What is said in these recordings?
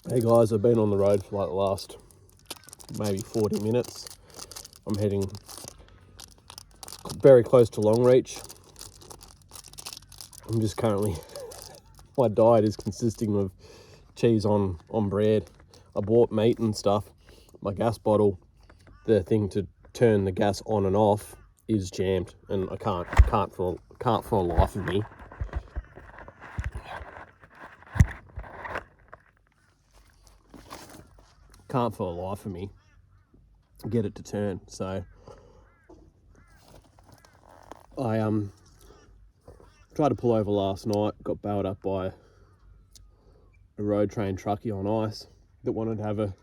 Hey guys, I've been on the road for like the last maybe 40 minutes. I'm heading very close to Longreach. I'm just currently, my diet is consisting of cheese on bread. I bought meat and stuff. My gas bottle, the thing to turn the gas on and off, is jammed, and I can't for the life of me. Can't for the life of me get it to turn. So I tried to pull over last night, got bailed up by a road train truckie on ice that wanted to have a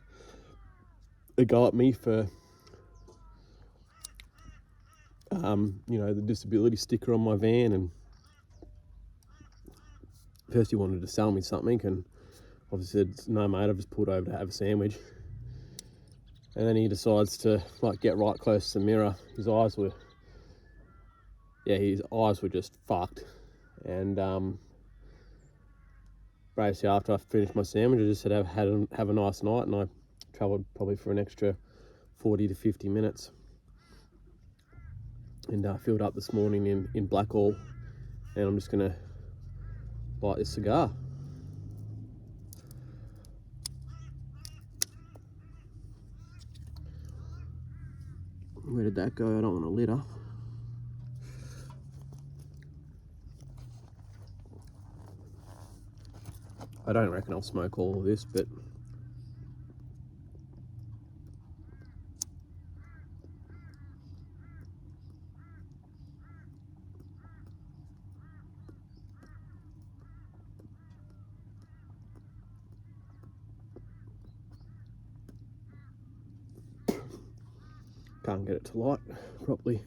go at me for the disability sticker on my van. And first he wanted to sell me something, and obviously said, no mate, I've just pulled over to have a sandwich. And then he decides to get right close to the mirror. His eyes were just fucked. And basically after I finished my sandwich, I just said have a nice night, and I travelled probably for an extra 40 to 50 minutes. And filled up this morning in Blackall, and I'm just gonna light this cigar. Where did that go? I don't want to litter. I don't reckon I'll smoke all of this, but can't get it to light properly.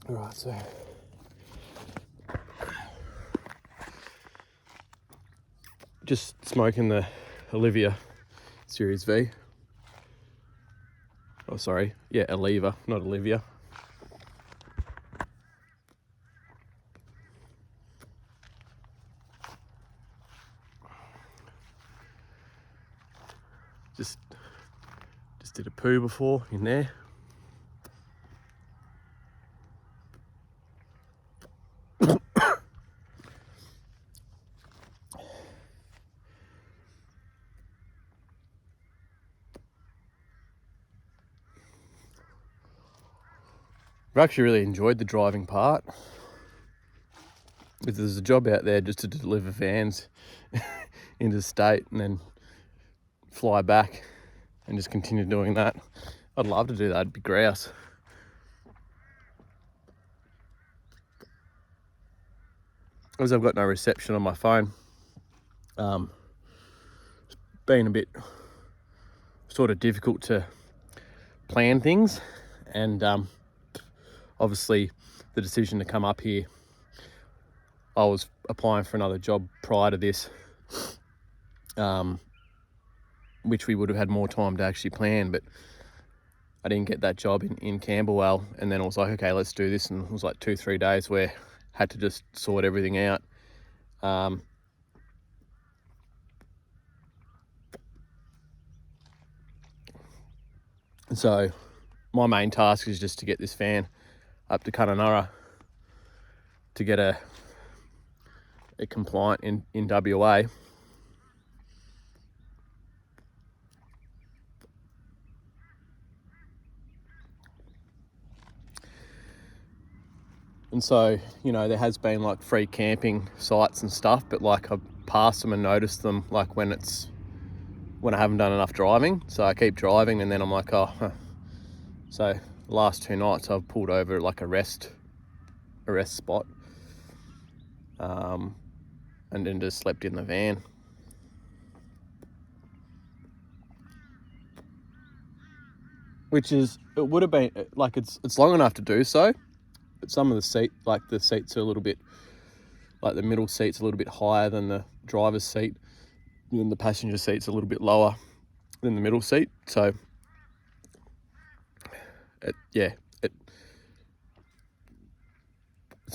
All right, so just smoking the Olivia Series V. Oh, sorry. Yeah, Oliva, not Olivia. Just did a poo before in there. I've actually really enjoyed the driving part. If there's a job out there just to deliver vans into the state and then fly back and just continue doing that, I'd love to do that. It'd be grouse. As I've got no reception on my phone, it's been a bit sort of difficult to plan things, and obviously the decision to come up here, I was applying for another job prior to this, which we would have had more time to actually plan, but I didn't get that job in Camberwell, and then I was like, okay, let's do this, and it was like 2-3 days where I had to just sort everything out. And so my main task is just to get this van up to Kununurra to get a compliant in WA. And so, there has been like free camping sites and stuff, but like I've passed them and noticed them like when I haven't done enough driving. So I keep driving, and then I'm like, oh. So the last 2 nights I've pulled over like a rest spot, and then just slept in the van. . which is, it would have been, like, it's long enough to do so, but some of the seats are a little bit, like the middle seat's a little bit higher than the driver's seat, and then the passenger seat's a little bit lower than the middle seat. So, it's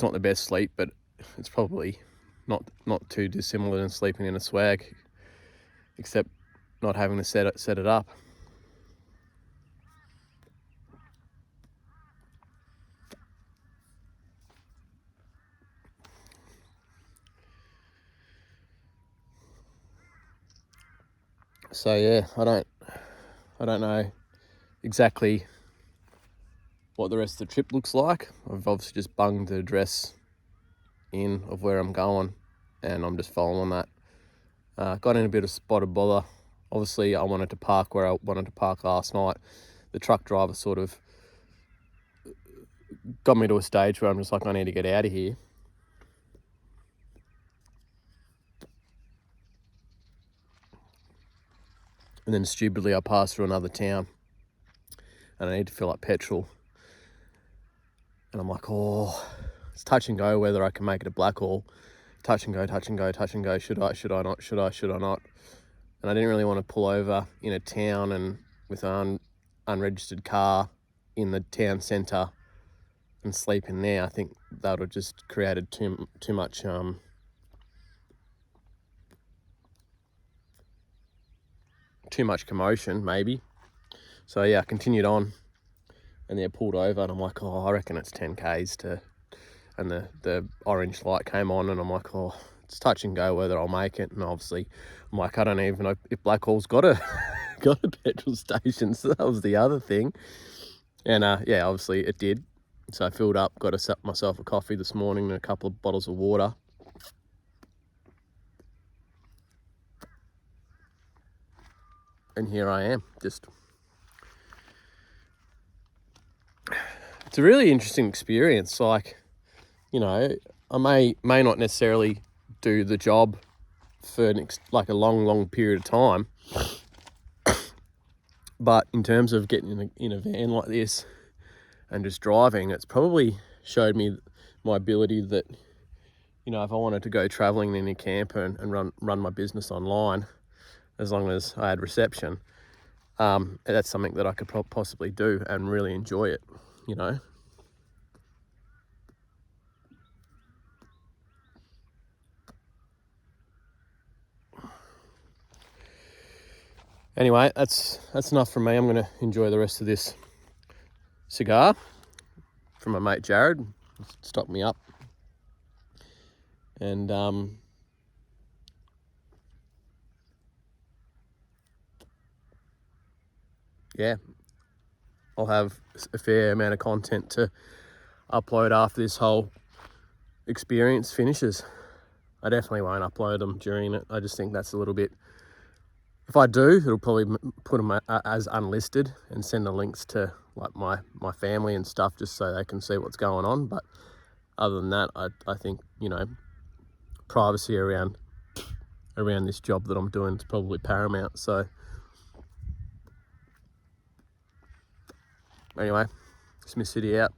not the best sleep, but it's probably not too dissimilar than sleeping in a swag, except not having to set it up. So yeah, I don't know exactly what the rest of the trip looks like. I've obviously just bunged the address in of where I'm going, and I'm just following that. Got in a bit of spot of bother. Obviously, I wanted to park where I wanted to park last night. The truck driver sort of got me to a stage where I'm just like, I need to get out of here. And then stupidly, I passed through another town, and I need to fill up petrol. And I'm like, oh, it's touch and go whether I can make it a Blackhall. Touch and go, touch and go, touch and go. Should I not? Should I not? And I didn't really want to pull over in a town and with an unregistered car in the town centre and sleep in there. I think that would have just created too much commotion, maybe. So yeah, I continued on, and then I pulled over, and I'm like, oh, I reckon it's 10 k's to, and the orange light came on, and I'm like, oh, it's touch and go whether I'll make it. And obviously, I'm like, I don't even know if Blackhall's got a petrol station, so that was the other thing. And yeah, obviously it did. So I filled up, got myself a coffee this morning and a couple of bottles of water. And here I am, just... It's a really interesting experience. Like, you know, I may not necessarily do the job for like a long period of time, but in terms of getting in a van like this and just driving, it's probably showed me my ability that, you know, if I wanted to go traveling in a camper and run my business online, as long as I had reception, that's something that I could possibly do and really enjoy it, you know. Anyway, that's enough from me. I'm going to enjoy the rest of this cigar from my mate Jared. Stocked me up. And yeah, I'll have a fair amount of content to upload after this whole experience finishes. I definitely won't upload them during it. I just think that's a little bit... If I do, it'll probably put them as unlisted and send the links to like my family and stuff, just so they can see what's going on. But other than that, I think, you know, privacy around this job that I'm doing is probably paramount. So anyway, Smith City out.